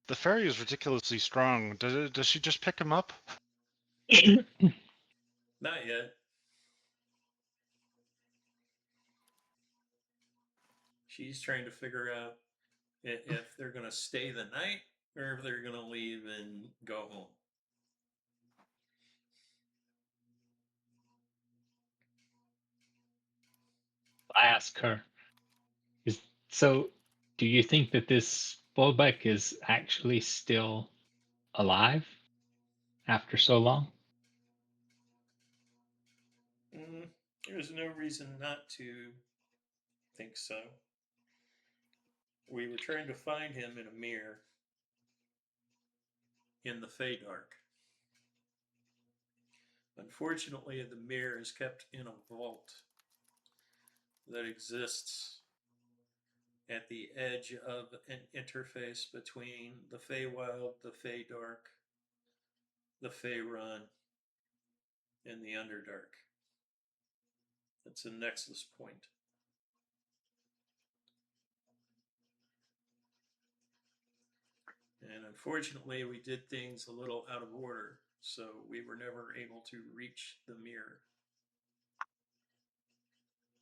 The fairy is ridiculously strong. Does she just pick him up? Not yet. She's trying to figure out if they're going to stay the night or if they're going to leave and go home. I ask her, so do you think that this Bulldak is actually still alive after so long? There's no reason not to think so. We were trying to find him in a mirror in the Feydark. Unfortunately, the mirror is kept in a vault that exists at the edge of an interface between the Feywild, the Feydark, the Faerun, and the Underdark. It's a nexus point. And unfortunately, we did things a little out of order, so we were never able to reach the mirror.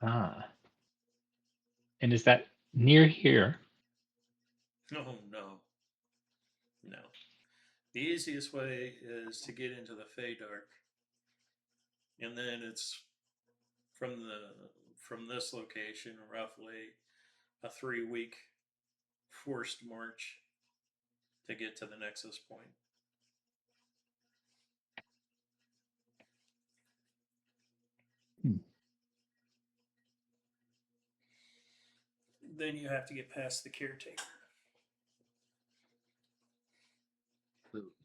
Ah. And is that near here? Oh, no. No. The easiest way is to get into the Feydark, and then it's from this location roughly a 3-week forced march to get to the nexus point. Then you have to get past the caretaker.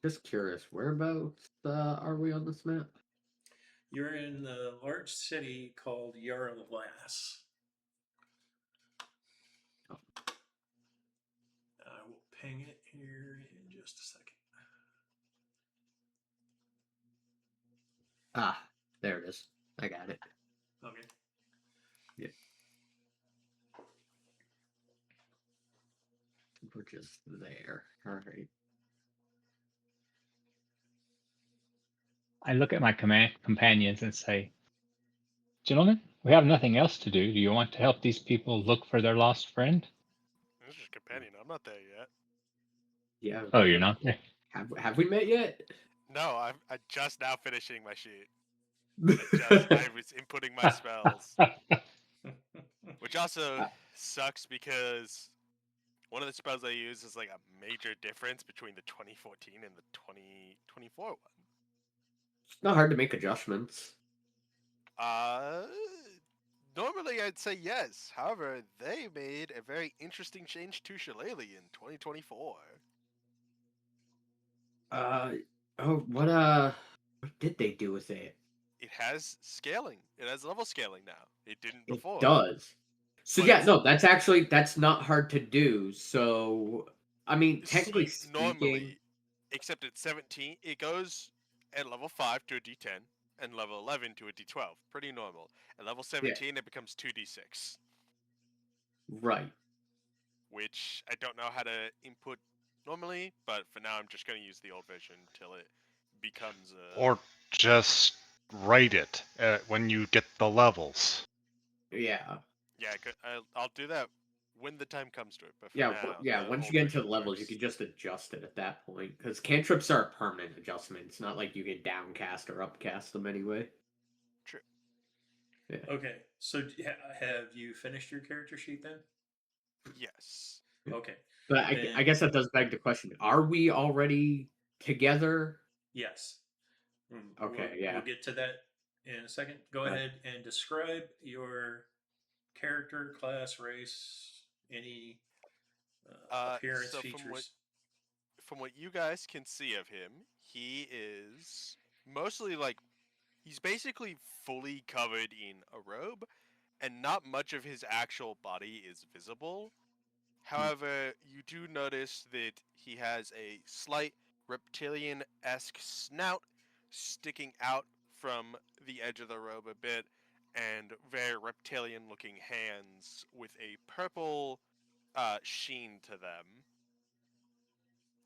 Just curious, whereabouts are we on this map? You're in the large city called Yara Glass. Oh. I will ping it here in just a second. Ah, there it is. I got it. Okay. Yeah. We're just there. All right. I look at my companions and say, "Gentlemen, we have nothing else to do. Do you want to help these people look for their lost friend?" This is companion. I'm not there yet. Yeah. Oh, you're not there? Have we met yet? No, I'm just now finishing my sheet. I was inputting my spells. Which also sucks because one of the spells I use is like a major difference between the 2014 and the 2024 one. It's not hard to make adjustments. Normally I'd say yes. However, they made a very interesting change to Shillelagh in 2024. What did they do with it? It has scaling. It has level scaling now. It didn't It before. does. So But yeah, no, that's not hard to do. So I mean, technically See, speaking, normally, except at 17, it goes at level 5 to a D10 and level 11 to a D12. Pretty normal. At level 17, it becomes 2D6. right. Which I don't know how to input normally, but for now I'm just going to use the old version until it becomes a... Or just write it when you get the levels. Yeah. Yeah, I'll do that when the time comes to it. But for Yeah, now, once you get into the levels, you can just adjust it at that point. Because cantrips are a permanent adjustment. It's not like you can downcast or upcast them anyway. True. Yeah. Okay, so have you finished your character sheet then? Yes. Okay. But I guess that does beg the question: are we already together? Yes. Okay, We'll get to that in a second. Go ahead and describe your character, class, race, any appearance So features. from what you guys can see of him, he is mostly like he's basically fully covered in a robe, and not much of his actual body is visible. However, you do notice that he has a slight reptilian-esque snout sticking out from the edge of the robe a bit, and very reptilian-looking hands with a purple sheen to them.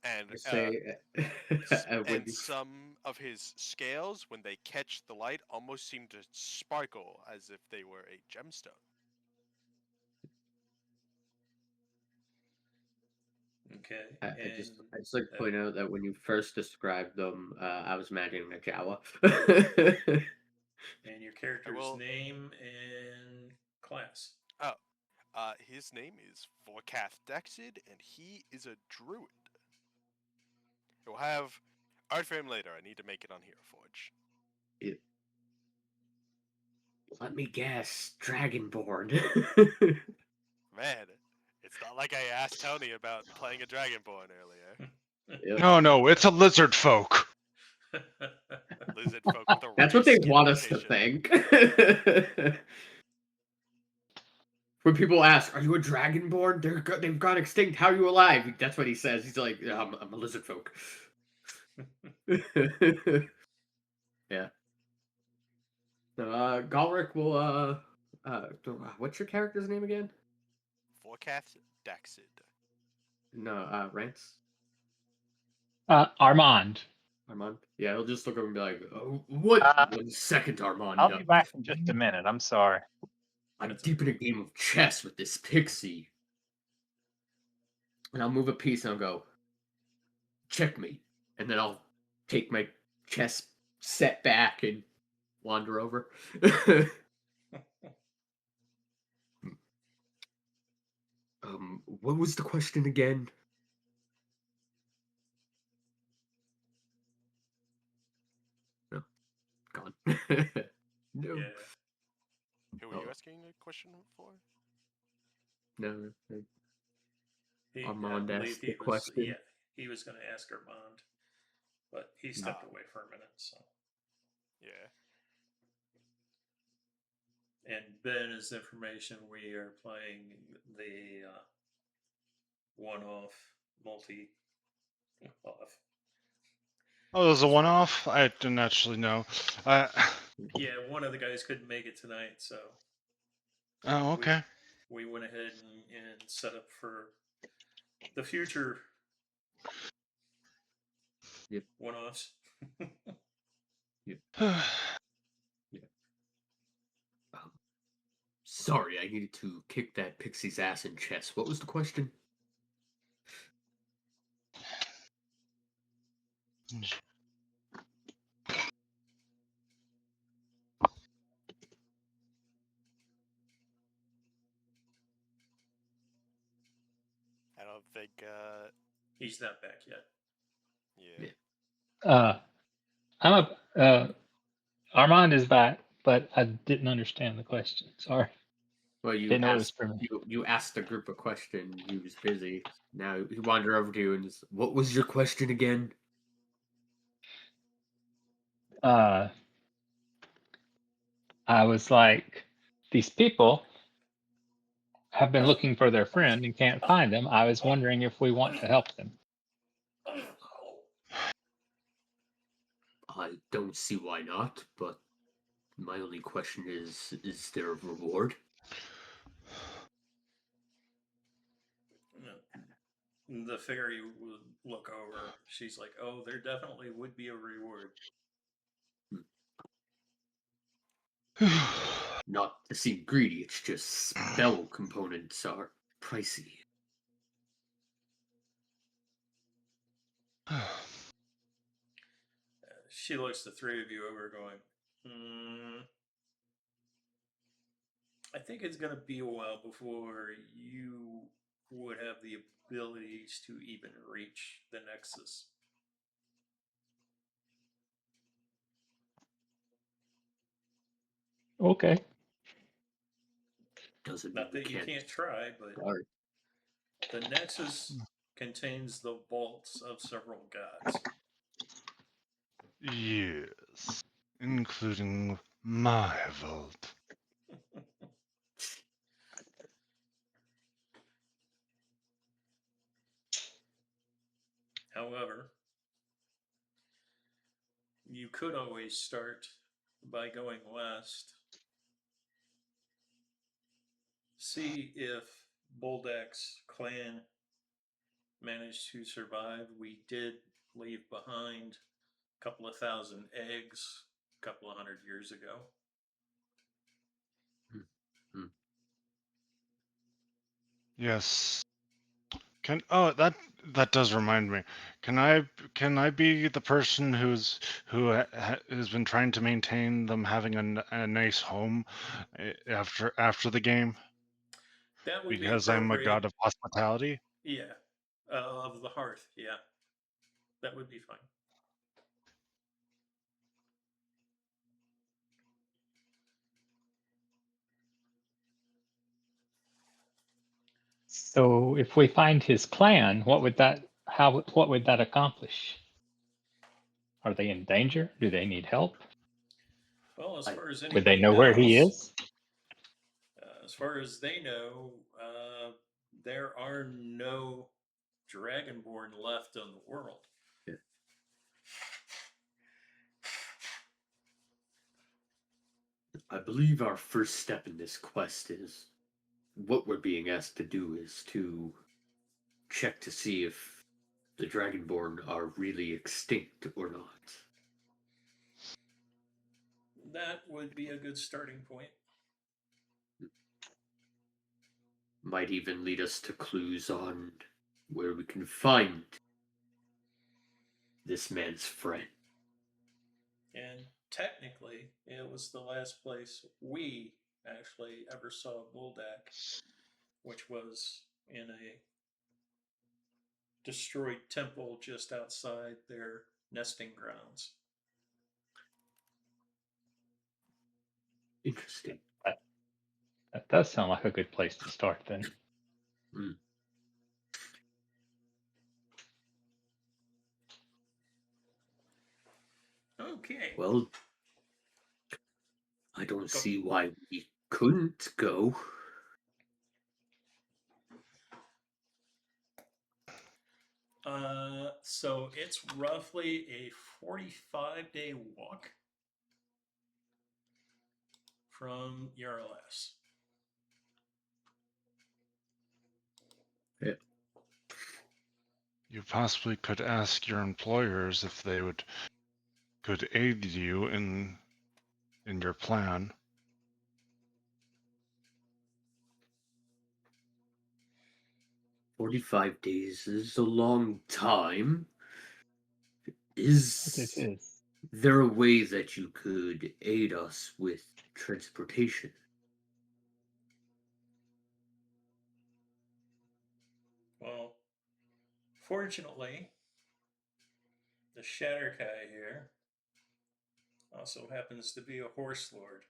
And I say, when and you some of his scales, when they catch the light, almost seem to sparkle as if they were a gemstone. Okay. I just And I just like to point out that when you first described them, I was imagining a Jawa. and your character's will- name and class. Oh, his name is Vath Dexid, and he is a druid. He'll have art for him later. I need to make it on Hero Forge. Let me guess, dragonborn. Man, it's not like I asked Tony about playing a dragonborn earlier. Yep. No, it's a lizard folk. Lizard folk with a That's rare what they skin want us to mutation. think. When people ask, "Are you a dragonborn?" They've gone extinct. How are you alive? That's what he says. He's like, "Yeah, I'm a lizard folk." Yeah. So, Galric will what's your character's name again? Vath Dexid. No, Rance? Armand. Armand? Yeah, he'll just look over and be like, "Oh, what? Uh, 1 second, Armand. I'll be back in just a minute. I'm sorry. I'm That's deep in a game of chess with this pixie." And I'll move a piece and I'll go, "Checkmate." And then I'll take my chess set back and wander over. What was the question again? No, gone. No, Yeah. Who were you Oh. asking a question for? no. He, Armand I asked believe he the was. question. Yeah, he was going to ask Armand, but he stepped away for a minute. So, Yeah. and Ben is information. We are playing the one-off multi-off. Oh, there's a one-off? I didn't actually know. Yeah, one of the guys couldn't make it tonight, so Oh, okay. we went ahead and set up for the future Yep. one-offs. Sorry, I needed to kick that pixie's ass in chess. What was the question? I don't think. He's not back yet. Yeah. I'm a Armand is back, but I didn't understand the question. Sorry. Well, you Didn't know it was asked for me. you asked the group a question. He was busy. Now he wandered over to you and just, what was your question again? I was like, these people have been looking for their friend and can't find them. I was wondering if we want to help them. I don't see why not, but my only question is there a reward? The fairy would look over. She's like, "Oh, there definitely would be a reward." Not to seem greedy, it's just spell components are pricey. She looks the three of you over, going, I think it's going to be a while before you would have the abilities to even reach the nexus. Okay. Doesn't Not mean that we you can't. can't try, but Sorry. the nexus contains the vaults of several gods. Yes, including my vault. However, you could always start by going west. See if Buldak's clan managed to survive. We did leave behind a couple of thousand eggs a couple of 100 years ago. Yes. That does remind me. Can I be the person who's been trying to maintain them having a nice home after the game That would be because I'm a appropriate. god of hospitality? Yeah. Of the hearth. Yeah. That would be fine. So if we find his clan, what would that accomplish? Are they in danger? Do they need help? Well, as far as Would they anybody know where he knows, is? as far as they know, there are no dragonborn left in the world. I believe our first step in this quest is what we're being asked to do is to check to see if the dragonborn are really extinct or not. That would be a good starting point. Might even lead us to clues on where we can find this man's friend. And technically, it was the last place we actually ever saw Bulldak, which was in a destroyed temple just outside their nesting grounds. Interesting. That does sound like a good place to start then. Okay. Well, I don't see why we couldn't go. So it's roughly a 45-day walk from Yara Glass. Yeah. You possibly could ask your employers if they could aid you in your plan. 45 days is a long time. It Is is. there a way that you could aid us with transportation? Well, fortunately, the Shadar-kai here also happens to be a horse lord.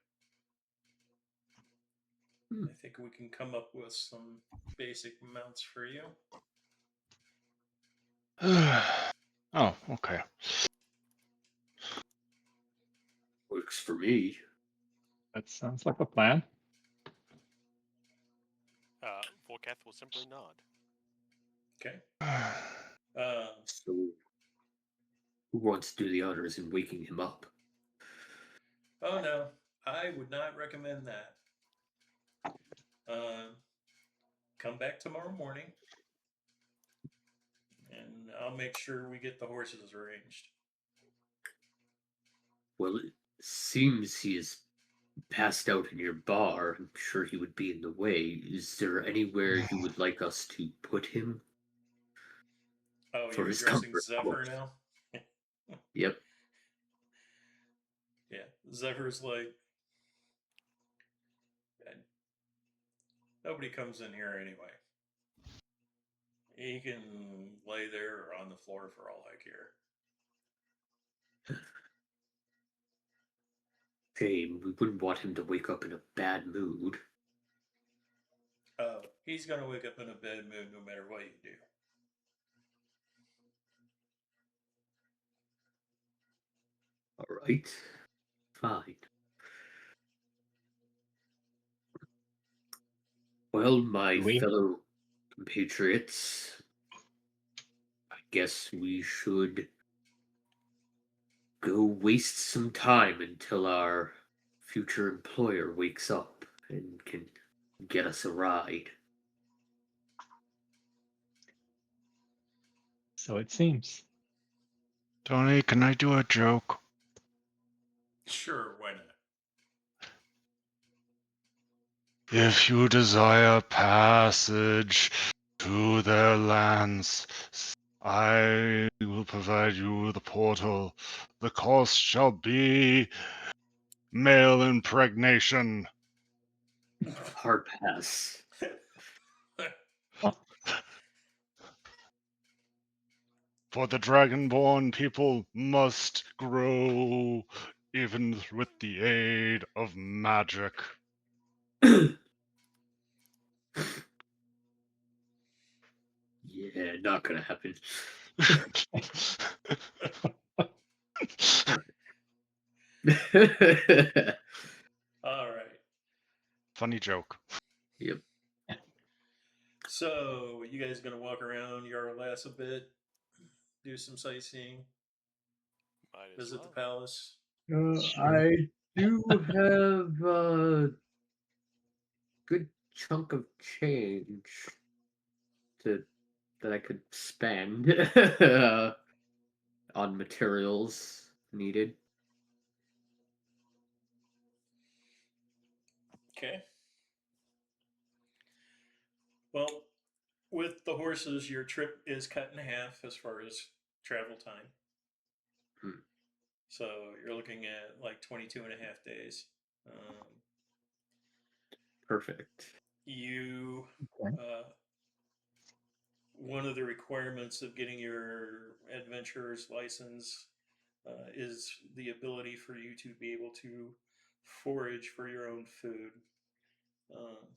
I think we can come up with some basic mounts for you. Oh, okay. Works for me. That sounds like a plan. Volketh will simply nod. Okay. So, who wants to do the honors in waking him up? Oh no, I would not recommend that. Come back tomorrow morning, and I'll make sure we get the horses arranged. Well, it seems he is passed out in your bar. I'm sure he would be in the way. Is there anywhere you would like us to put him? Oh, For you're his addressing comfort, of Zephyr course. now? Yep. Yeah, Zephyr's like, nobody comes in here anyway. He can lay there or on the floor for all I care. Okay, we wouldn't want him to wake up in a bad mood. Oh, he's gonna wake up in a bad mood no matter what you do. All right. Fine. Well, my We- fellow compatriots, I guess we should go waste some time until our future employer wakes up and can get us a ride. So it seems. Tony, can I do a joke? Sure, why not? If you desire passage to their lands, I will provide you the portal. The cost shall be male impregnation. Hard pass. For the dragonborn people must grow even with the aid of magic. Yeah, not gonna happen. All right. Funny joke. Yep. So, you guys gonna walk around Yara Glass a bit, do some sightseeing, Might as visit the well. palace? I do have a good chunk of change that I could spend on materials needed. Okay. Well, with the horses, your trip is cut in half as far as travel time. Hmm. So you're looking at like 22 and a half days. Perfect. You, Okay. one of the requirements of getting your adventurer's license is the ability for you to be able to forage for your own food. Um,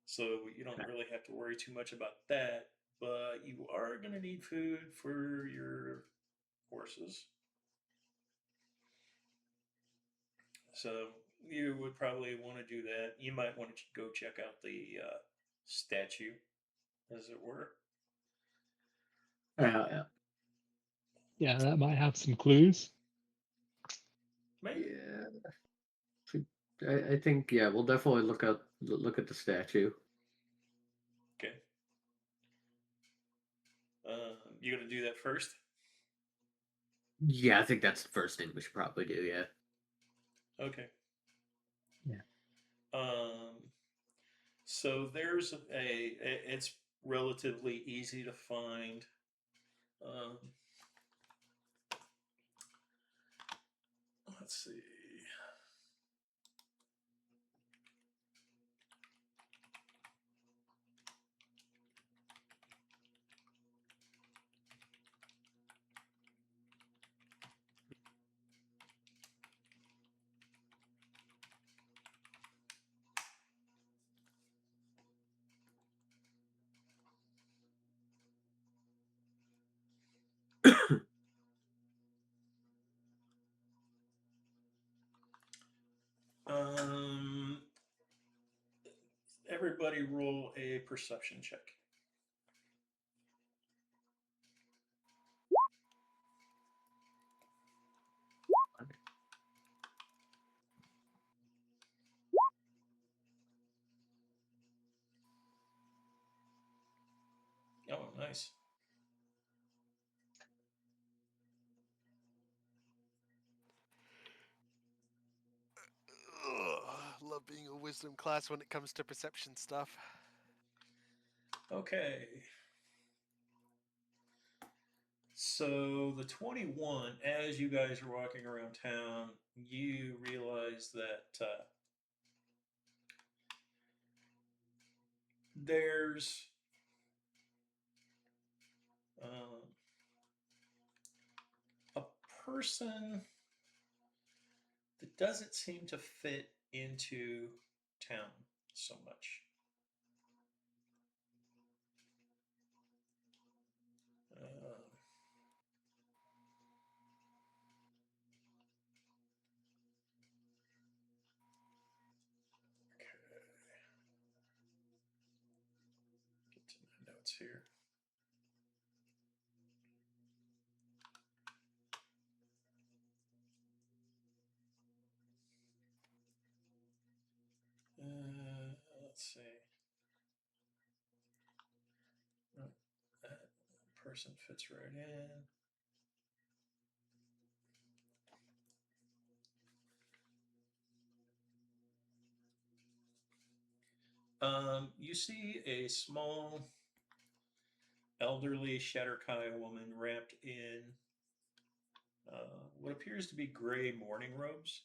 so you don't really have to worry too much about that, but you are going to need food for your horses. So you would probably want to do that. You might want to go check out the statue, as it were. Yeah. Yeah, that might have some clues. Maybe. I think we'll definitely look at the statue. Okay. You gonna do that first? Yeah, I think that's the first thing we should probably do. Yeah. Okay. Yeah. So there's it's relatively easy to find. Um, let's see. Um, everybody roll a perception check. Oh, nice. Ugh, love being a wisdom class when it comes to perception stuff. Okay. So the 21, as you guys are walking around town, you realize that there's a person that doesn't seem to fit into town so much. Get to my notes here. Let's see. That person fits right in. You see a small, elderly Shadar-kai woman wrapped in what appears to be gray mourning robes.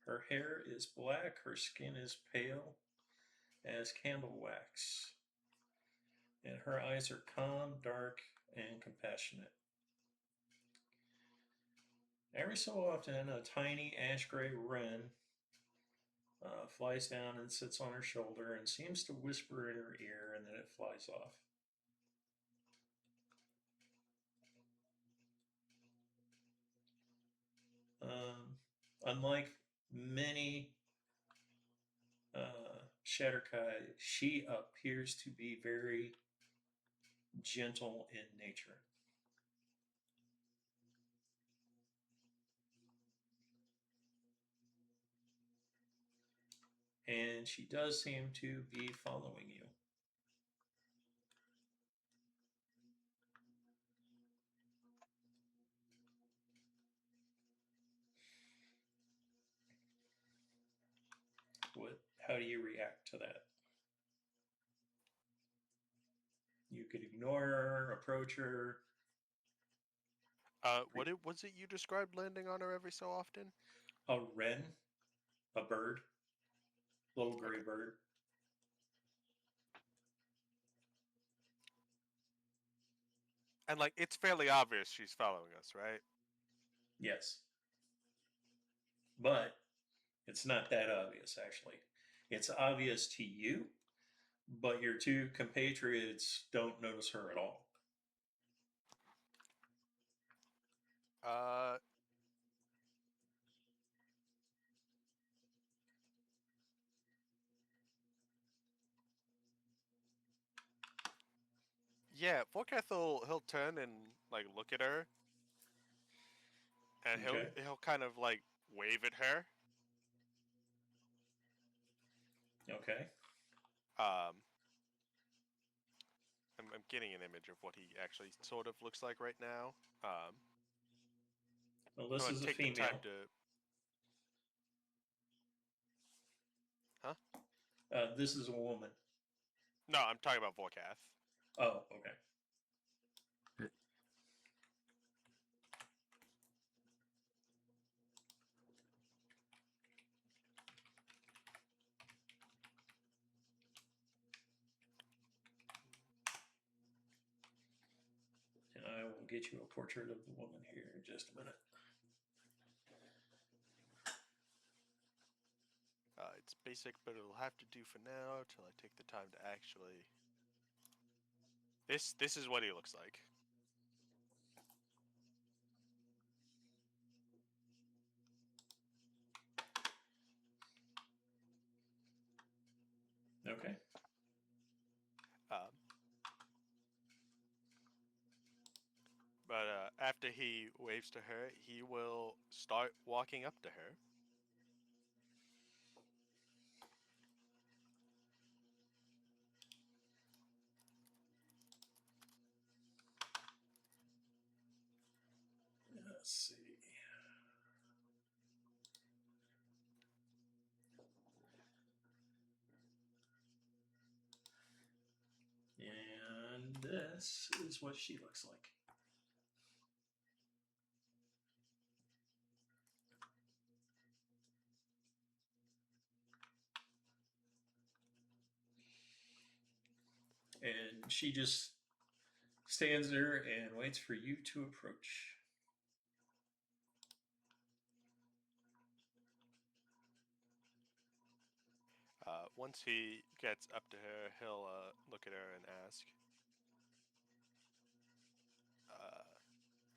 Her hair is black, her skin is pale as candle wax, and her eyes are calm, dark, and compassionate. Every so often, a tiny ash gray wren flies down and sits on her shoulder and seems to whisper in her ear, and then it flies off. Unlike many Shadar-kai, she appears to be very gentle in nature. And she does seem to be following you. How do you react to that? You could ignore her, approach her. What was it you described landing on her every so often? A wren, a bird, little gray Okay. bird. And like, it's fairly obvious she's following us, right? Yes. But it's not that obvious, actually. It's obvious to you, but your two compatriots don't notice her at all. Uh, yeah, Vorkath he'll turn and like look at her, and Okay. he'll kind of like wave at her. Okay. I'm getting an image of what he actually sort of looks like right now. Well, this I'm is gonna a take the female. time to. Huh? This is a woman. No, I'm talking about Vorkath. Oh, okay. And I will get you a portrait of the woman here in just a minute. It's basic, but it'll have to do for now till I take the time to actually. This is what he looks like. Okay. But after he waves to her, he will start walking up to her. Let's see. And this is what she looks like. And she just stands there and waits for you to approach. Once he gets up to her, he'll look at her and ask.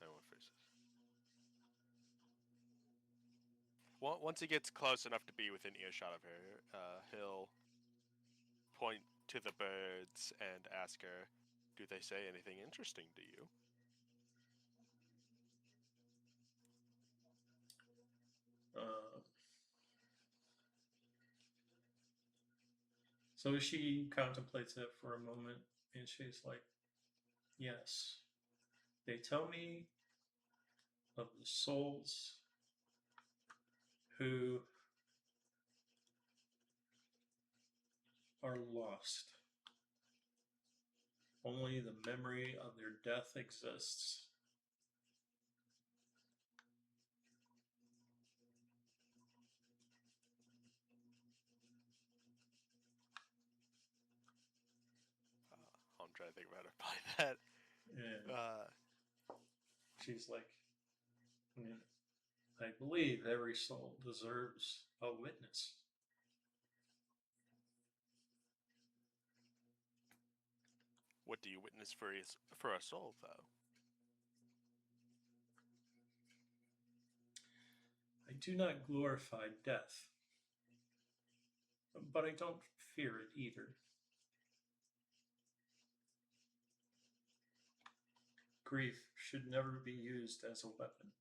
What phrase is? Once he gets close enough to be within earshot of her, he'll point to the birds and ask her, "Do they say anything interesting to you?" So she contemplates it for a moment, and she's like, Yes. They tell me of the souls who are lost. Only the memory of their death exists. I'm trying to think of how to apply that. And she's like, I mean, I believe every soul deserves a witness. What do you witness for a soul, though? I do not glorify death, but I don't fear it either. Grief should never be used as a weapon.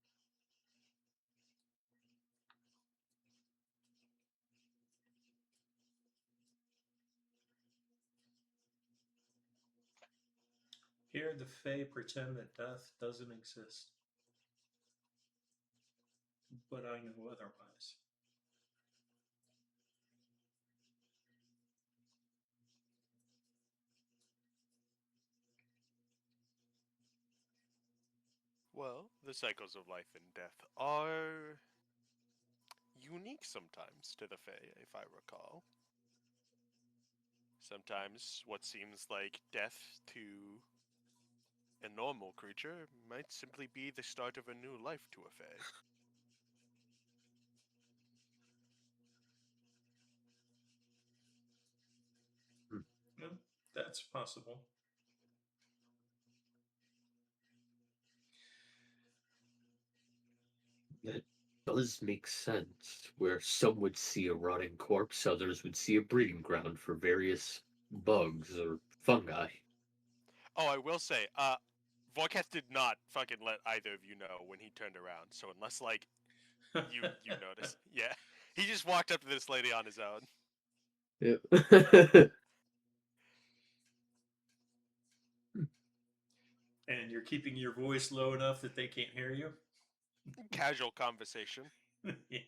Here, the Fae pretend that death doesn't exist, but I know otherwise. Well, the cycles of life and death are unique sometimes to the Fae, if I recall. Sometimes what seems like death to a normal creature might simply be the start of a new life to a Fae. No, that's possible. That does make sense, where some would see a rotting corpse, others would see a breeding ground for various bugs or fungi. Oh, I will say, Vorkath did not fucking let either of you know when he turned around. So unless like you noticed, yeah, he just walked up to this lady on his own. Yep. And you're keeping your voice low enough that they can't hear you? Casual conversation. Yeah.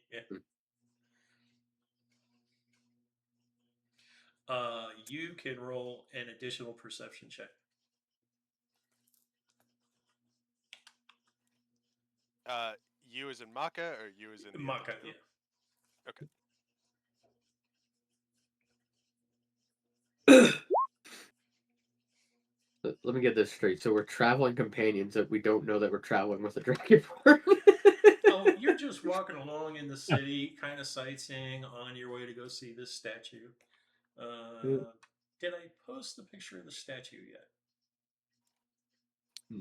You can roll an additional perception check. You as in Maka or you as in the Maka, other two? yeah. Okay. Let me get this straight. So we're traveling companions that we don't know that we're traveling with a dragonborn. Oh, you're just walking along in the city, kind of sightseeing on your way to go see this statue. Did I post the picture of the statue yet?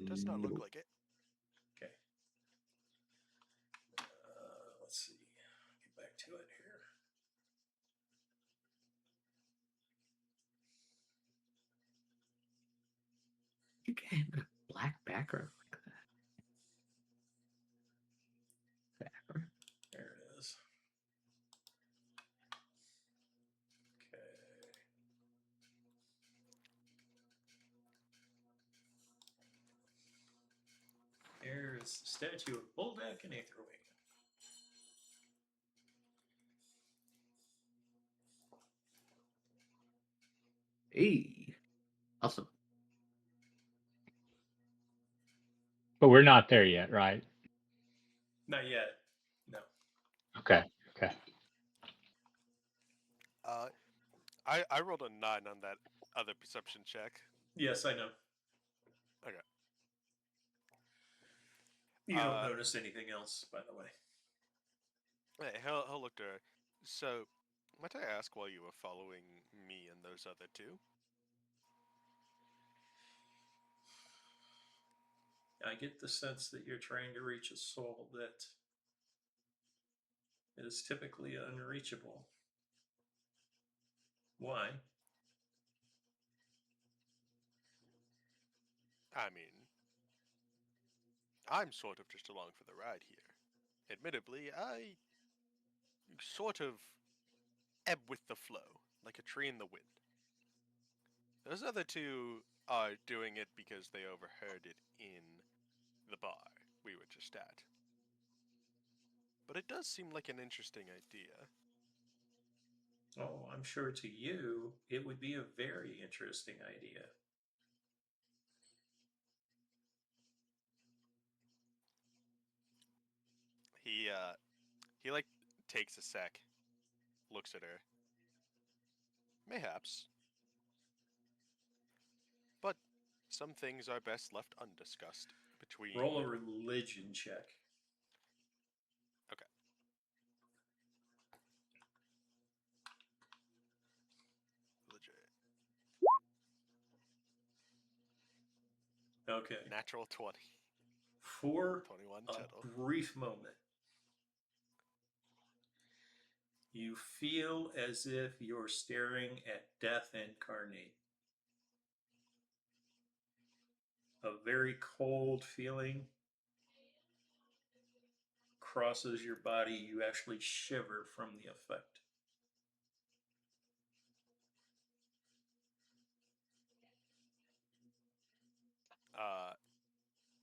Does not look Nope. like it. Okay. Let's see. Get back to it here. You can have a black background like that. Background. There it is. Okay. Here's the statue of Bulldak and Aetherwing. Hey, awesome. But we're not there yet, right? Not yet. No. Okay. Okay. I rolled a 9 on that other perception check. Yes, I know. Okay. You don't notice anything else, by the way. Hey, he'll look to her. So, might I ask why you were following me and those other two? I get the sense that you're trying to reach a soul that is typically unreachable. Why? I mean, I'm sort of just along for the ride here. Admittedly, I sort of ebb with the flow, like a tree in the wind. Those other two are doing it because they overheard it in the bar we were just at. But it does seem like an interesting idea. Oh, I'm sure to you it would be a very interesting idea. He like takes a sec, looks at her. Mayhaps. But some things are best left undiscussed between. Roll a religion check. Okay. Legit. Okay. Natural 20. For 21 a total. brief moment, you feel as if you're staring at death incarnate. A very cold feeling crosses your body. You actually shiver from the effect.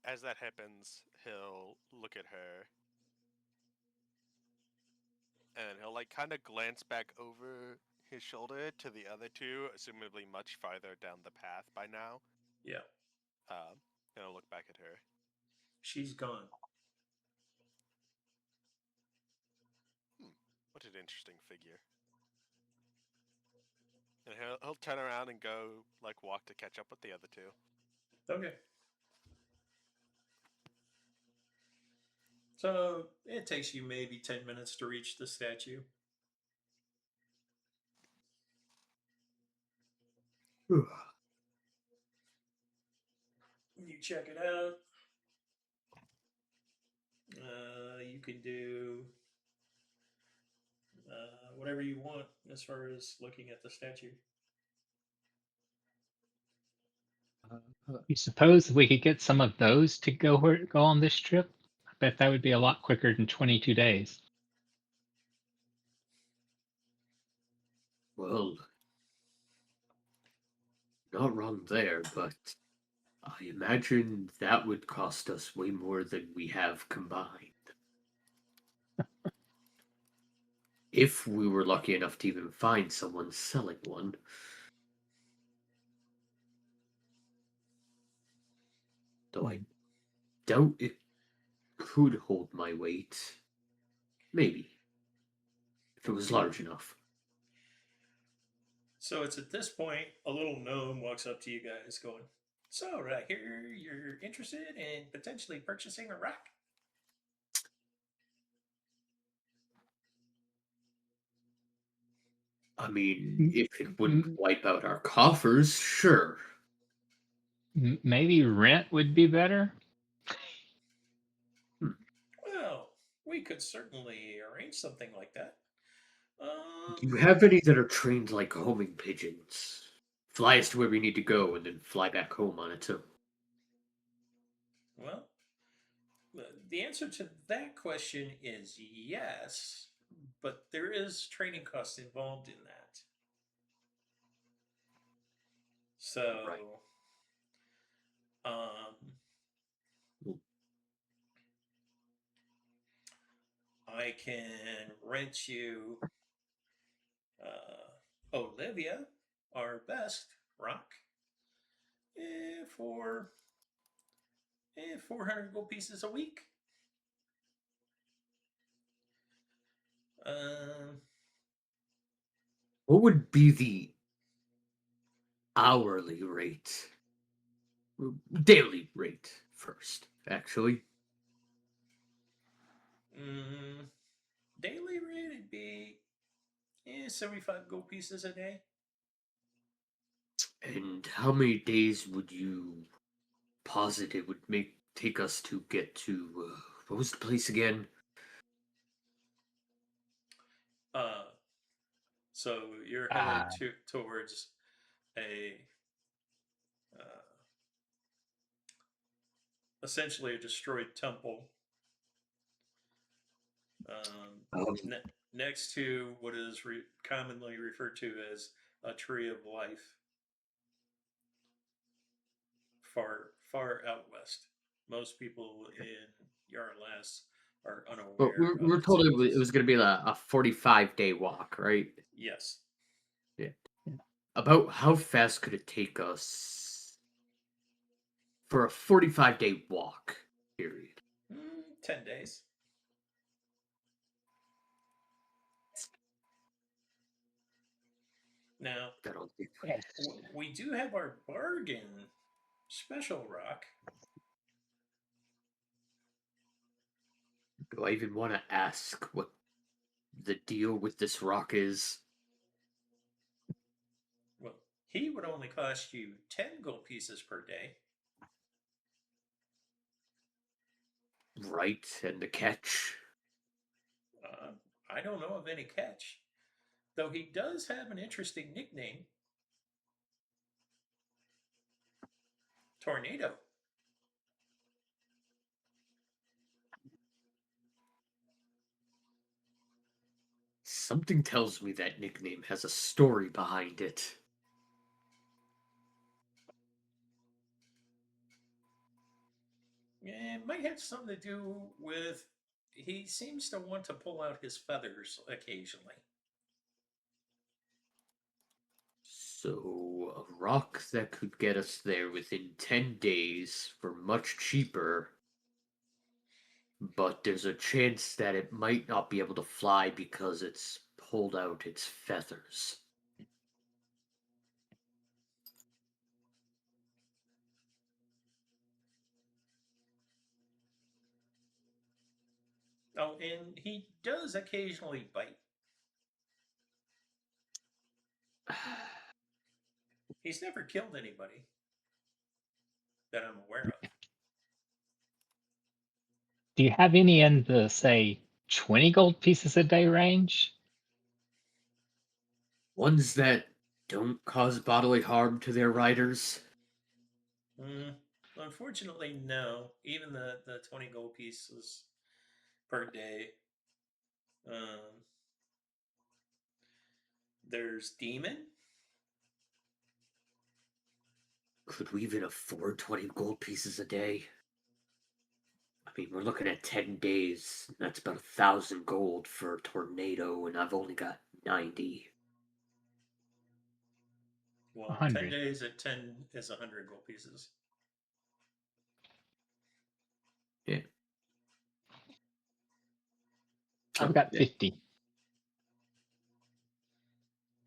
As that happens, he'll look at her and he'll like kind of glance back over his shoulder to the other two, assumably much farther down the path by now. Yeah. And I'll look back at her. She's gone. What an interesting figure. And he'll turn around and go like walk to catch up with the other two. Okay. So it takes you maybe 10 minutes to reach the statue. You check it out. You can do whatever you want as far as looking at the statue. You suppose we could get some of those to go on this trip? I bet that would be a lot quicker than 22 days. Well, not wrong there, but I imagine that would cost us way more than we have combined. If we were lucky enough to even find someone selling one. Though I doubt it could hold my weight. Maybe. If it was large enough. So it's at this point, a little gnome walks up to you guys going, "So, right here, you're interested in potentially purchasing a rock?" I mean, if it wouldn't wipe out our coffers, sure. Maybe rent would be better? Well, we could certainly arrange something like that. Do you have any that are trained like homing pigeons? Fly us to where we need to go and then fly back home on its own. Well, the answer to that question is yes, but there is training costs involved in that. So, Right. I can rent you Olivia, our best rock, for 400 gold pieces a week. What would be the hourly rate? Daily rate first, actually. Daily rate would be 75 gold pieces a day. And how many days would you posit it would take us to get to what was the place again? So you're headed towards a essentially a destroyed temple next to what is commonly referred to as a tree of life. far out west. Most people in Yara Glass are unaware But we of were its told it was existence. going to be a 45-day walk, right? Yes. Yeah. About how fast could it take us for a 45-day walk period? 10 days. Now, I don't think. we do have our bargain special rock. Do I even want to ask what the deal with this rock is? Well, he would only cost you 10 gold pieces per day. Right, and the catch. I don't know of any catch, though he does have an interesting nickname, Tornado. Something tells me that nickname has a story behind it. It might have something to do with he seems to want to pull out his feathers occasionally. So, a rock that could get us there within 10 days for much cheaper, but there's a chance that it might not be able to fly because it's pulled out its feathers. Oh, and he does occasionally bite. He's never killed anybody that I'm aware of. Do you have any in the, say, 20 gold pieces a day range? Ones that don't cause bodily harm to their riders. Unfortunately, no. Even the 20 gold pieces per day. There's Demon. Could we even afford 20 gold pieces a day? I mean, we're looking at 10 days. That's about 1,000 gold for a tornado, and I've only got 90. Well, 10 100. days at 10 is 100 gold pieces. Yeah. I've got 50.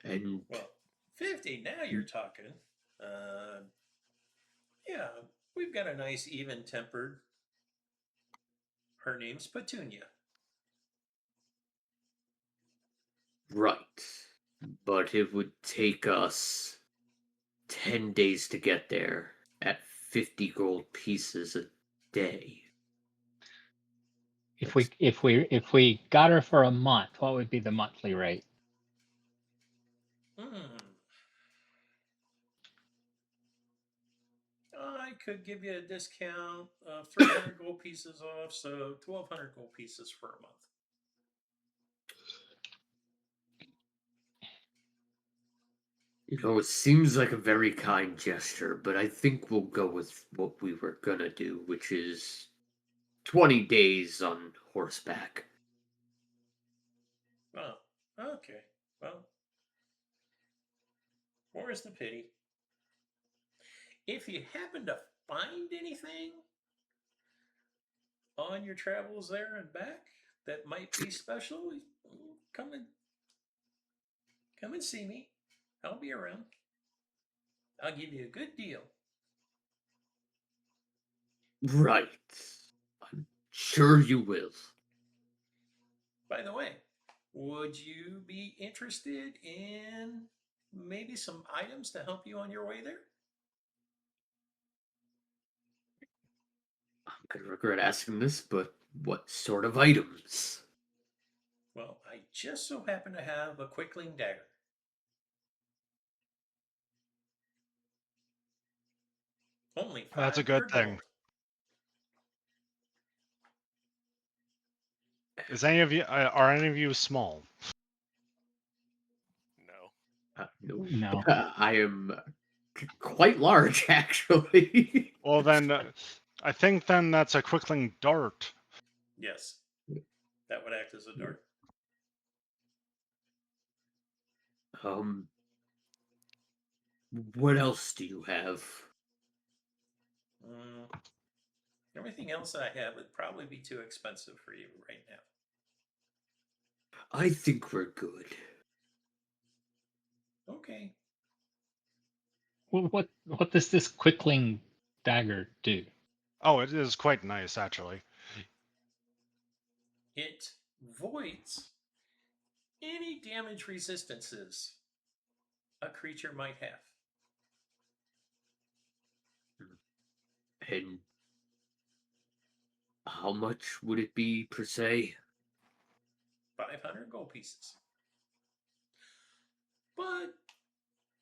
And Well, 50, now you're talking. Yeah, we've got a nice even tempered. Her name's Petunia. right. But it would take us 10 days to get there at 50 gold pieces a day. If we got her for a month, what would be the monthly rate? I could give you a discount of 300 gold pieces off, so 1,200 gold pieces for a month. You know, it seems like a very kind gesture, but I think we'll go with what we were gonna do, which is 20 days on horseback. Oh, okay. Well, where's the pity? If you happen to find anything on your travels there and back that might be special, come and see me. I'll be around. I'll give you a good deal. Right. I'm sure you will. By the way, would you be interested in maybe some items to help you on your way there? I'm gonna regret asking this, but what sort of items? Well, I just so happen to have a quickling dagger. Only That's a good 500 thing. gold. Is any of you are any of you small? No. No. No. I am quite large, actually. Well, then, I think then that's a quickling dart. Yes, that would act as a dart. What else do you have? Everything else I have would probably be too expensive for you right now. I think we're good. Okay. Well, what does this quickling dagger do? Oh, it is quite nice, actually. It voids any damage resistances a creature might have. And how much would it be per se? 500 gold pieces. But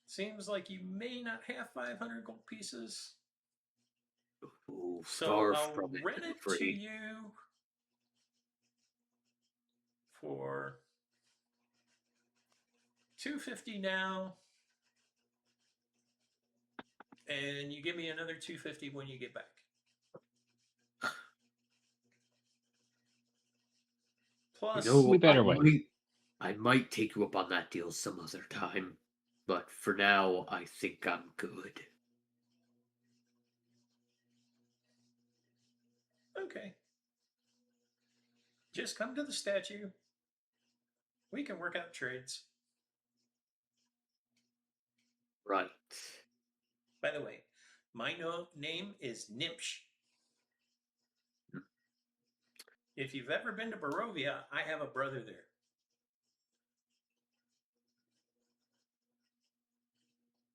seems like you may not have 500 gold pieces. Oh, So far I'll from it, rent I'm it to afraid. you for 250 now. And you give me another 250 when you get back. Plus, You know, We better wait. I might take you up on that deal some other time, but for now, I think I'm good. okay. Just come to the statue. We can work out trades. Right. By the way, my name is Nimsh. If you've ever been to Barovia, I have a brother there.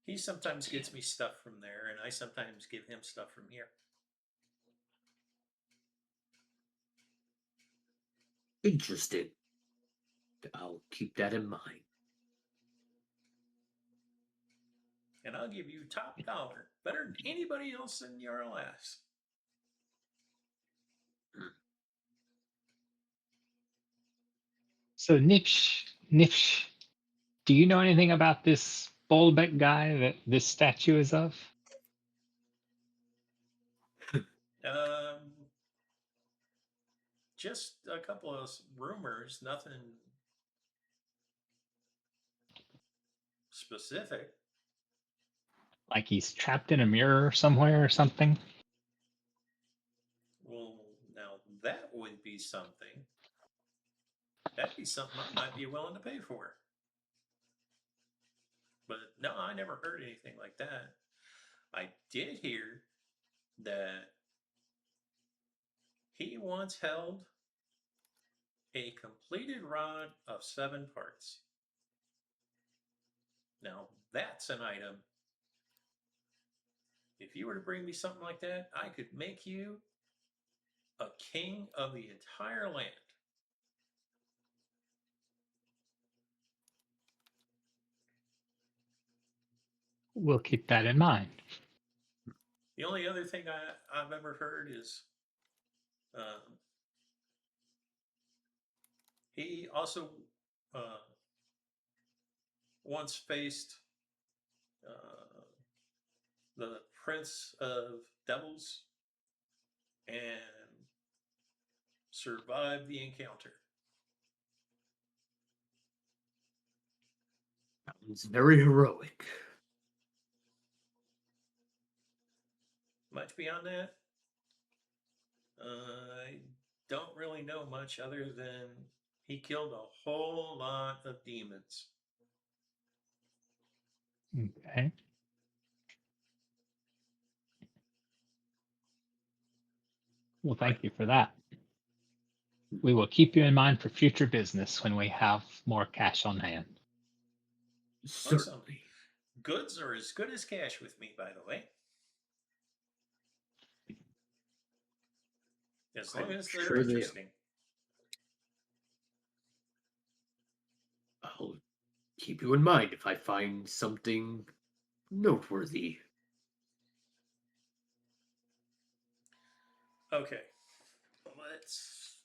He sometimes gets me stuff from there, and I sometimes give him stuff from here. Interesting. I'll keep that in mind. And I'll give you top dollar, better than anybody else in Yara Glass. So Nipsh, do you know anything about this Bulldak guy that this statue is of? Just a couple of rumors, nothing specific. Like he's trapped in a mirror somewhere or something? Well, now that would be something. That'd be something I might be willing to pay for. But no, I never heard anything like that. I did hear that he once held a completed rod of 7 parts. Now, that's an item. If you were to bring me something like that, I could make you a king of the entire land. We'll keep that in mind. The only other thing I've ever heard is he also once faced the Prince of Devils and survived the encounter. Sounds very heroic. Much beyond that, I don't really know much other than he killed a whole lot of demons. Okay. Well, thank you for that. We will keep you in mind for future business when we have more cash on hand. Certainly. Goods are as good as cash with me, by the way. As long as they're sure they are. interesting. I'll keep you in mind if I find something noteworthy. Okay. Let's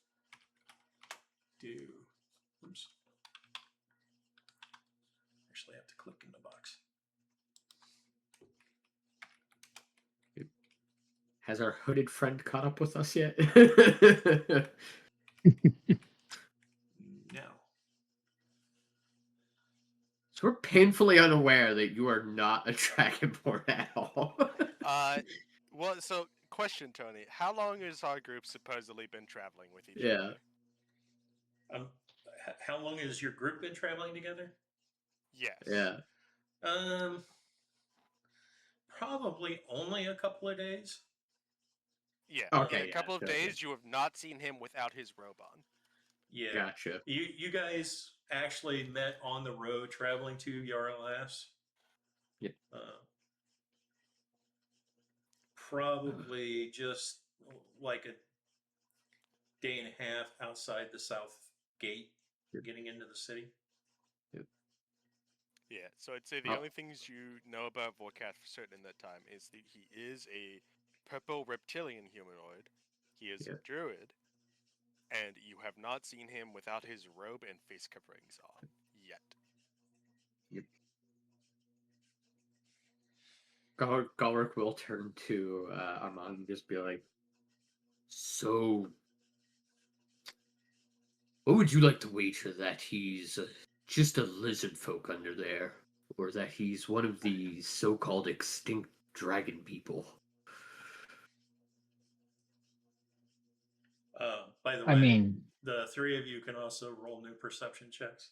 do. Oops. Actually, I have to click in the box. Has our hooded friend caught up with us yet? No. So we're painfully unaware that you are not a dragonborn at all. Well, so question, Tony. How long has our group supposedly been traveling with each Yeah. other? How long has your group been traveling together? Yes. Yeah. Probably only a couple of days. Yeah. Okay, In a yeah, couple of okay. days, you have not seen him without his robe on. Yeah. Gotcha. You guys actually met on the road traveling to Yara Glass. Yep. Probably just like a day and a half outside the south gate, getting into the city. Yeah, so I'd say the only things you know about Vorkath for certain in that time is that he is a purple reptilian humanoid, he is a druid, and you have not seen him without his robe and face coverings on yet. Yep. Galric will turn to Armand and just be like, so, what would you like to wager that he's just a lizard folk under there? Or that he's one of the so-called extinct dragon people? By the I way, mean, the three of you can also roll new perception checks.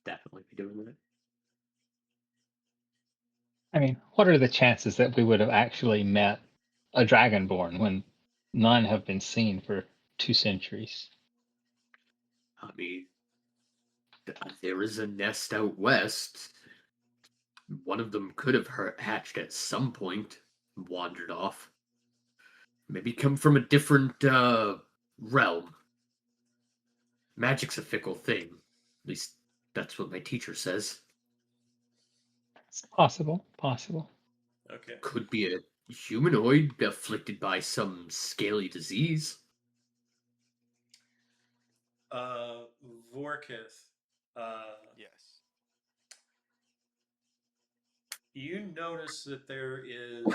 Definitely be doing that. what are the chances that we would have actually met a dragonborn when none have been seen for 2 centuries? I mean, there is a nest out west. One of them could have hatched at some point, and wandered off. Maybe come from a different realm. Magic's a fickle thing. At least that's what my teacher says. It's possible, possible. Okay. Could be a humanoid afflicted by some scaly disease. Vorkith, Yes. you notice that there is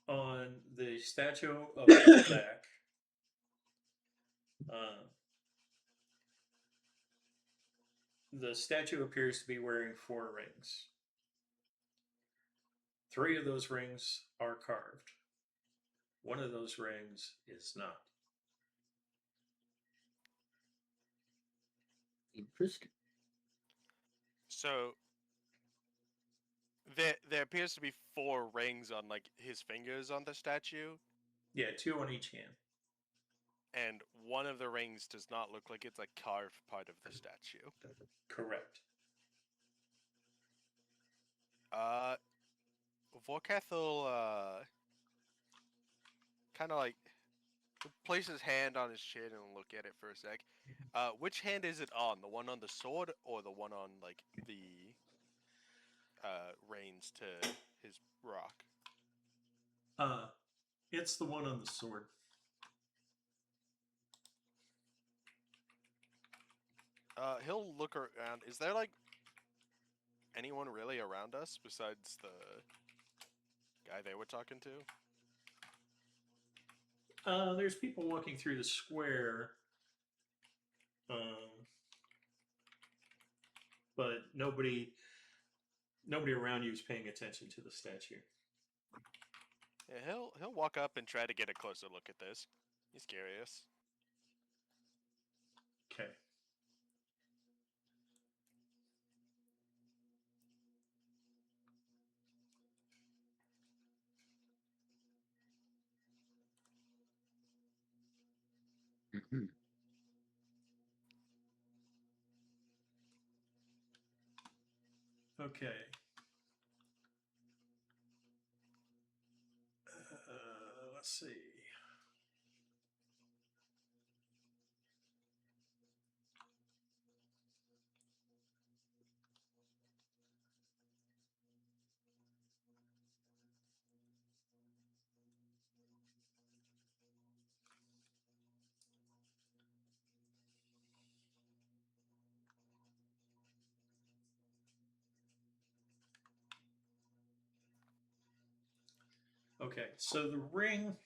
on the statue of Bulldak, the statue appears to be wearing 4 rings. 3 of those rings are carved. One of those rings is not. Interesting. So there appears to be 4 rings on like his fingers on the statue, Yeah, 2 on each hand. and one of the rings does not look like it's a carved part of the statue. Correct. Vorkath will kind of like place his hand on his chin and look at it for a sec. Which hand is it on? The one on the sword or the one on like the reins to his rock? It's the one on the sword. He'll look around. Is there like anyone really around us besides the guy they were talking to? There's people walking through the square, but nobody around you is paying attention to the statue. Yeah, he'll walk up and try to get a closer look at this. He's curious. Okay. Mm-hmm. Okay. Let's see. Okay, so the ring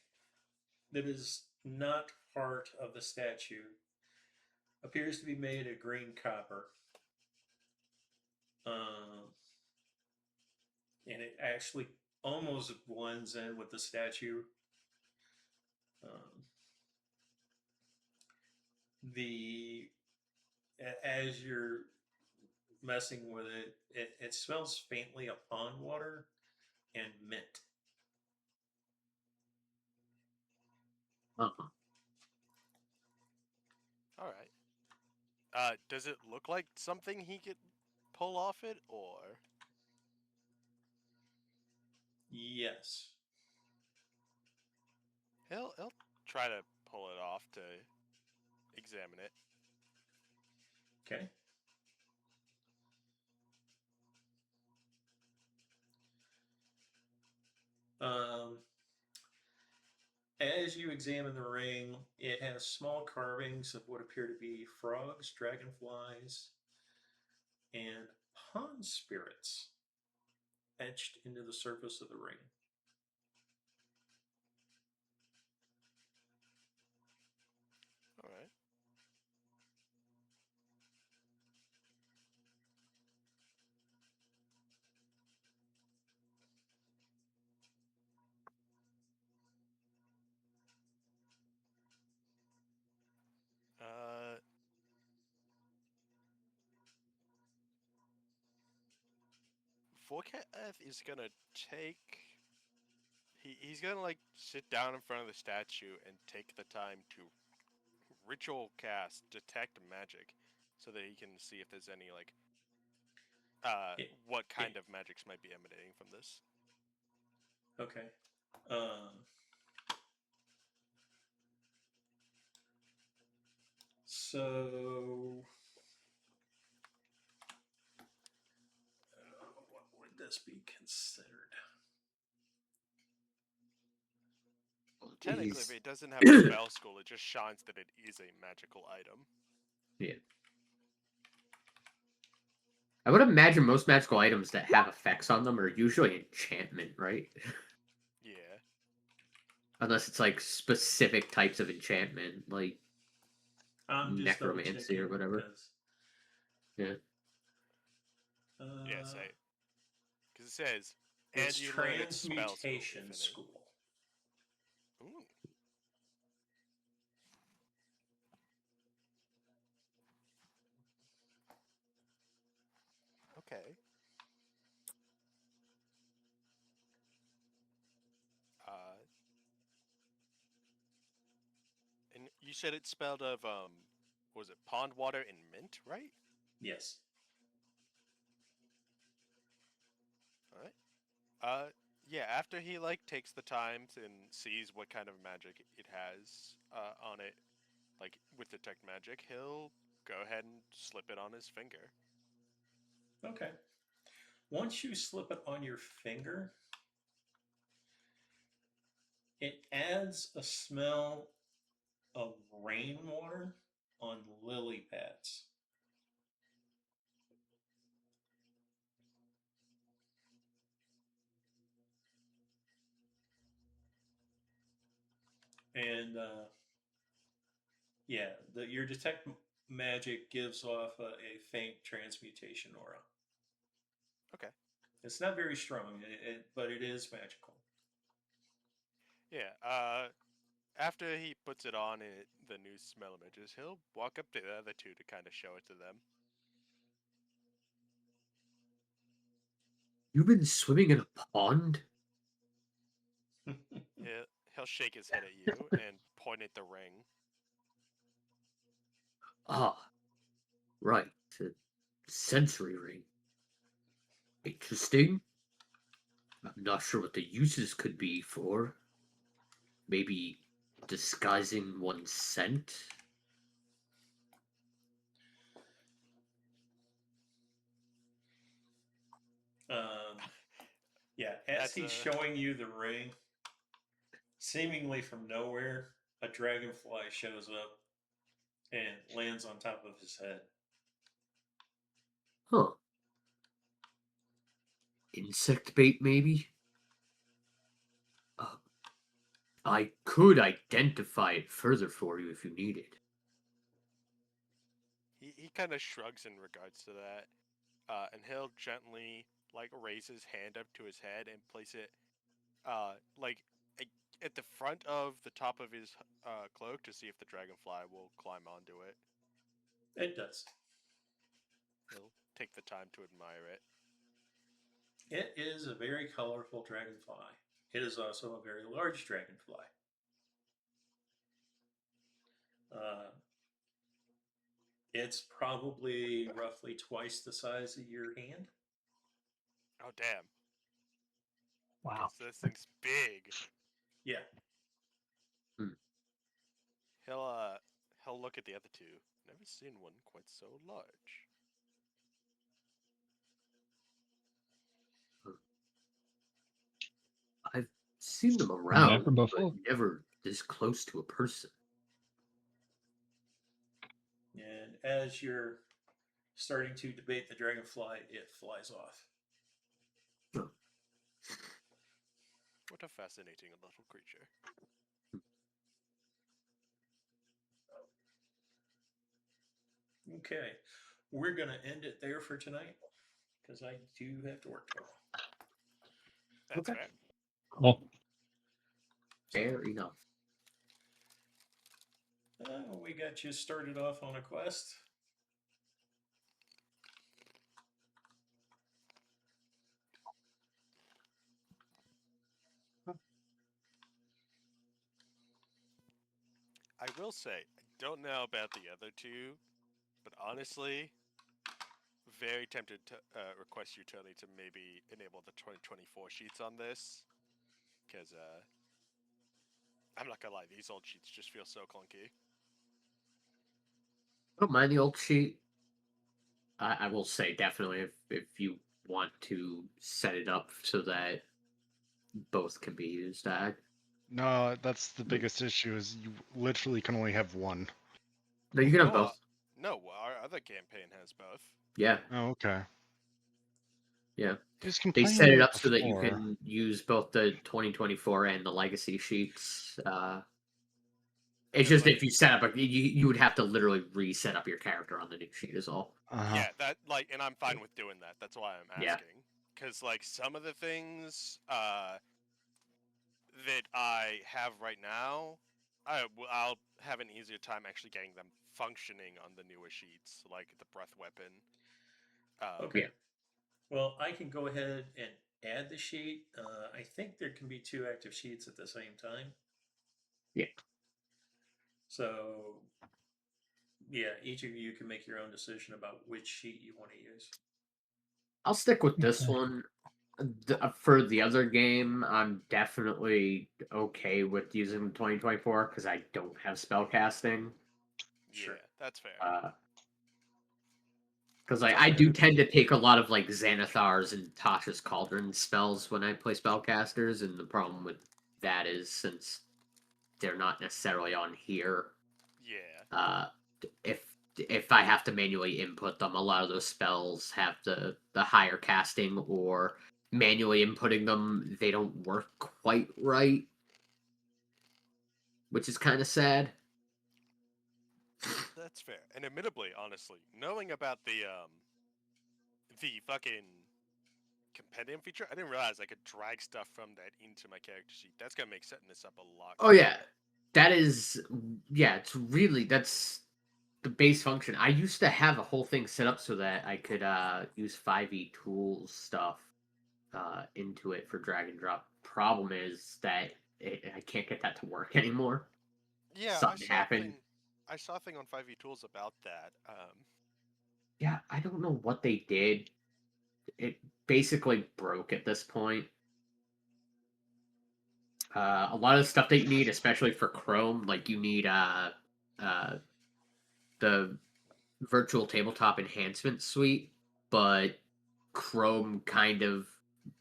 that is not part of the statue appears to be made of green copper. And it actually almost blends in with the statue. Um, as you're messing with it, it smells faintly of pond water and mint. Uh-huh. All right. Does it look like something he could pull off it, or? Yes. He'll try to pull it off to examine it. Okay. As you examine the ring, it has small carvings of what appear to be frogs, dragonflies, and pond spirits etched into the surface of the ring. All right. Vorkath is gonna take. He's gonna like sit down in front of the statue and take the time to ritual cast detect magic, so that he can see if there's any like what kind of magics might be emanating from this. Okay. So, what would this be considered? Technically, if it doesn't have a spell school, it just shines that it is a magical item. Yeah. I would imagine most magical items that have effects on them are usually enchantment, right? Yeah. Unless it's like specific types of enchantment, like necromancy or whatever. Yeah. Yes, because it says, it's and you learn its spell school, transmutation school. Ooh. Okay. And you said it spelled of was it pond water and mint, right? Yes. All right. Yeah. After he like takes the time and sees what kind of magic it has on it, like with detect magic, he'll go ahead and slip it on his finger. Okay. Once you slip it on your finger, it adds a smell of rainwater on lily pads. And yeah, your detect magic gives off a faint transmutation aura. Okay. It's not very strong, but it is magical. Yeah. After he puts it on and the new smell images, he'll walk up to the other two to kind of show it to them. You've been swimming in a pond? He'll shake his head at you and point at the ring. Ah, right. A sensory ring. Interesting. I'm not sure what the uses could be for. Maybe disguising one's scent? Yeah, as he's showing you the ring, seemingly from nowhere, a dragonfly shows up and lands on top of his head. Huh. Insect bait, maybe? I could identify it further for you if you need it. He kind of shrugs in regards to that, and he'll gently like raise his hand up to his head and place it like at the front of the top of his cloak to see if the dragonfly will climb onto it. It does. He'll take the time to admire it. It is a very colorful dragonfly. It is also a very large dragonfly. It's probably roughly twice the size of your hand. Oh damn! Wow. So this thing's big. Yeah. He'll look at the other two. Never seen one quite so large. I've seen them around, Never before. but never this close to a person. And as you're starting to debate the dragonfly, it flies off. What a fascinating little creature. Okay. We're going to end it there for tonight because I do have to work tomorrow. That's Okay. fair. Cool. Fair enough. We got you started off on a quest. I will say, I don't know about the other two, but honestly, very tempted to request you, Tony, to maybe enable the 2024 sheets on this, because I'm not gonna lie, these old sheets just feel so clunky. I don't mind the old sheet. I will say definitely if you want to set it up so that both can be used. No, that's the biggest issue. Is you literally can only have one. No, you can have No, both. no, our other campaign has both. Yeah, Oh, okay. yeah. He's They complaining set it about up so that you before. can use both the 2024 and the legacy sheets. It's just like- if you set up you would have to literally reset up your character on the new sheet is all. Uh-huh. Yeah, that like, and I'm fine with doing that. That's why I'm Yeah. asking, because like some of the things that I have right now, I'll have an easier time actually getting them functioning on the newer sheets, like the breath weapon. Okay. Yeah. Well, I can go ahead and add the sheet. I think there can be two active sheets at the same time. Yeah. So, yeah, each of you can make your own decision about which sheet you want to use. I'll stick with this Okay. one. For the other game, I'm definitely okay with using the 2024 because I don't have spellcasting. Sure. Yeah, that's fair. Because I do tend to take a lot of like Xanathar's and Tasha's Cauldron spells when I play spellcasters, and the problem with that is since they're not necessarily on here, Yeah. if I have to manually input them, a lot of those spells have the higher casting, or manually inputting them, they don't work quite right, which is kind of sad. That's fair. And admittedly, honestly, knowing about the fucking compendium feature, I didn't realize I could drag stuff from that into my character sheet. That's gonna make setting this up a lot. Oh yeah, that is, yeah, it's really, that's the base function. I used to have a whole thing set up so that I could use 5e tools stuff into it for drag and drop. Problem is that I can't get that to work anymore. Yeah, Something happened. I saw a thing on 5e tools about that. Yeah, I don't know what they did. It basically broke at this point. A lot of the stuff that you need, especially for Chrome, like you need the virtual tabletop enhancement suite, but Chrome kind of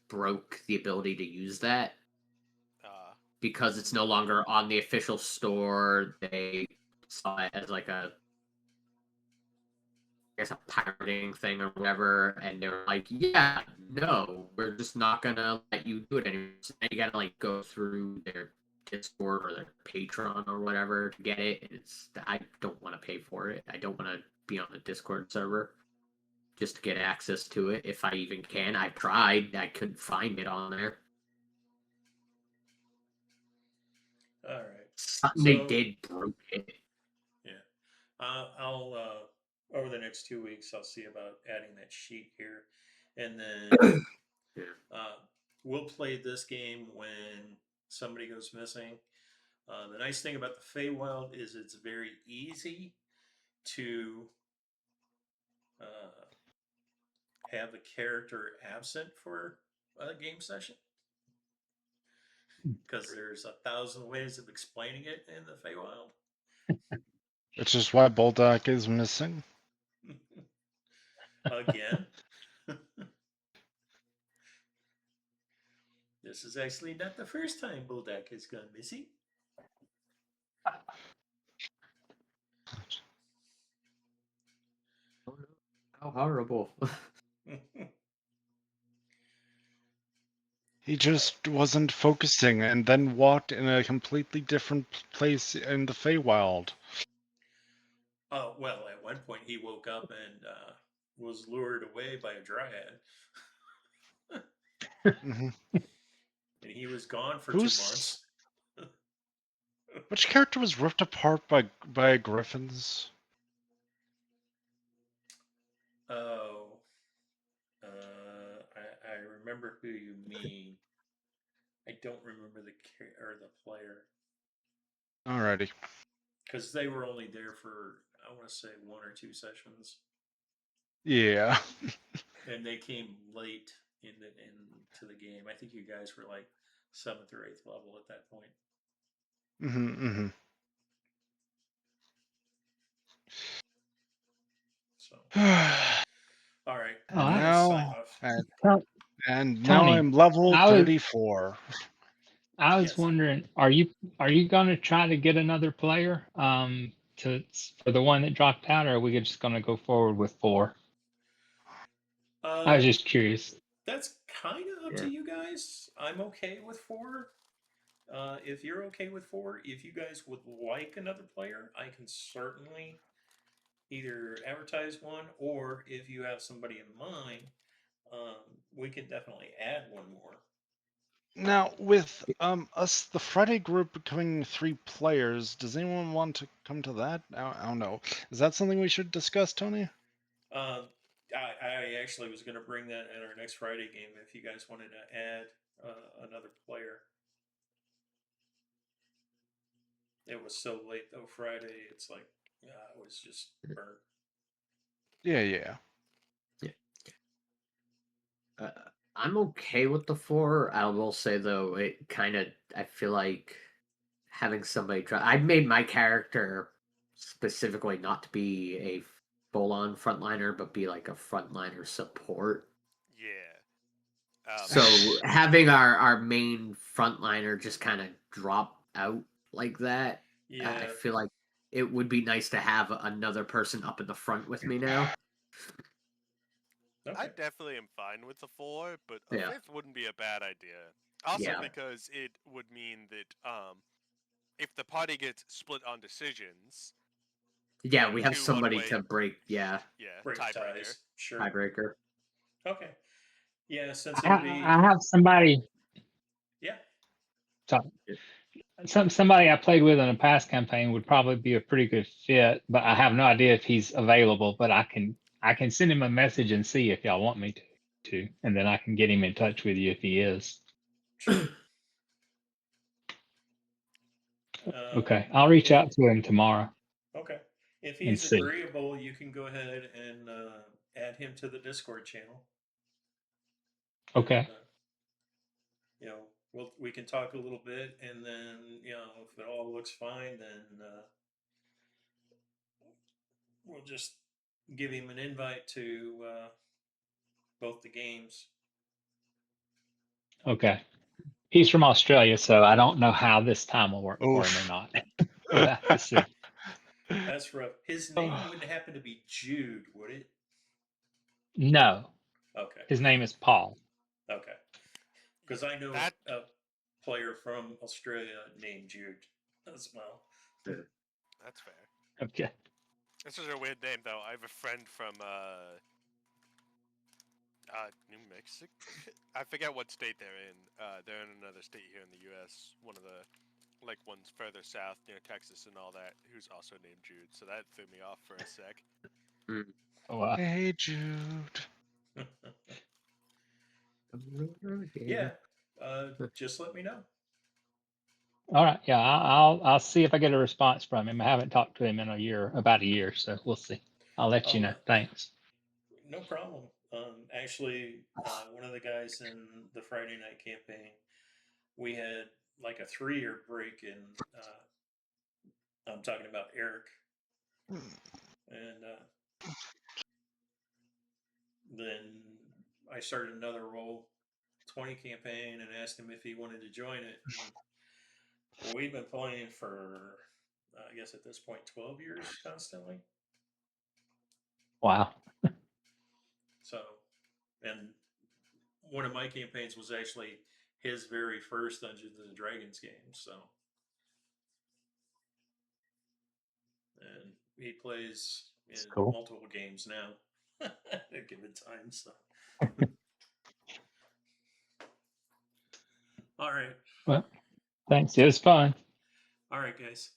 broke the ability to use that because it's no longer on the official store. They saw it as like a pirating thing or whatever, and they were like, "Yeah, no, we're just not gonna let you do it anymore." So now you gotta like go through their Discord or their Patreon or whatever to get it. I don't want to pay for it. I don't want to be on the Discord server just to get access to it if I even can. I've tried. I couldn't find it on there. All right. Something they did broke it. Yeah. I'll over the next 2 weeks, I'll see about adding that sheet here, and then we'll play this game when somebody goes missing. The nice thing about the Feywild is it's very easy to have a character absent for a game session because there's 1,000 ways of explaining it in the Feywild. Which is why Bulldak is missing. Again. This is actually not the first time Bulldak has gone missing. Oh no. How horrible. He just wasn't focusing and then walked in a completely different place in the Feywild. Oh, well, at one point he woke up and was lured away by a dryad. Mm-hmm. And he was gone for 2 months. Which character was ripped apart by griffins? Oh, I remember who you mean. I don't remember the player Alrighty. because they were only there for I want to say 1 or 2 sessions, Yeah. and they came late into the game. I think you guys were like 7th or 8th level at that point. Mm-hmm. So, all right. Now, and now Tony, I'm level I was- 34. I was Yes. wondering, are you gonna try to get another player for the one that dropped out, or are we just gonna go forward with 4? I was just curious. That's kind of up to you guys. I'm okay with 4. If you're okay with 4, if you guys would like another player, I can certainly either advertise one, or if you have somebody in mind, we can definitely add one more. Now, with us, the Friday group becoming 3 players, does anyone want to come to that? I don't know. Is that something we should discuss, Tony? I actually was going to bring that at our next Friday game if you guys wanted to add another player. It was so late though Friday. It's like I was just burnt. Yeah. I'm okay with the 4. I will say though, I feel like having somebody try. I made my character specifically not to be a full-on frontliner, but be like a frontliner support. Yeah. So having our main frontliner just kind of drop out like that, I feel like it would be nice to have another person up in the front with me now. Okay. I definitely am fine with the 4, but a 5th wouldn't be a bad idea. Also because it would mean that if the party gets split on decisions... Yeah, we have somebody to break, break ties. Sure. Tiebreaker. Okay. Yeah, since I have somebody... Yeah. Somebody I played with in a past campaign would probably be a pretty good fit, but I have no idea if he's available. But I can send him a message and see if y'all want me to, and then I can get him in touch with you if he is. Sure. Okay, I'll reach out to him tomorrow. Okay. If he's agreeable, you can go ahead and add him to the Discord channel. Okay. And, we can talk a little bit, and then if it all looks fine, then we'll just give him an invite to both the games. Okay. He's from Australia, so I don't know how this time will work for him or not. We'll have to see. That's rough. His name wouldn't happen to be Jude, would it? No. Okay. His name is Paul. Okay. Because I know player from Australia named Jude as well. That's fair. Okay. This is a weird name, though. I have a friend from New Mexico. I forget what state they're in. They're in another state here in the U.S. One of the ones further south near Texas and all that. Who's also named Jude. So that threw me off for a sec. Oh, wow. Hey, Jude. Yeah, just let me know. All right. Yeah, I'll see if I get a response from him. I haven't talked to him in about a year, so we'll see. I'll let you know. Thanks. No problem. Actually, one of the guys in the Friday night campaign, we had like a 3-year break in. I'm talking about Eric, and then I started another Roll 20 campaign and asked him if he wanted to join it. And we've been playing for, I guess at this point, 12 years constantly. Wow. So, and one of my campaigns was actually his very first Dungeons and Dragons game. So, and he plays in That's cool. multiple games now at a given time. So, all right. Well, thanks. It was fun. All right, guys.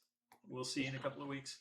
We'll see you in a couple of weeks.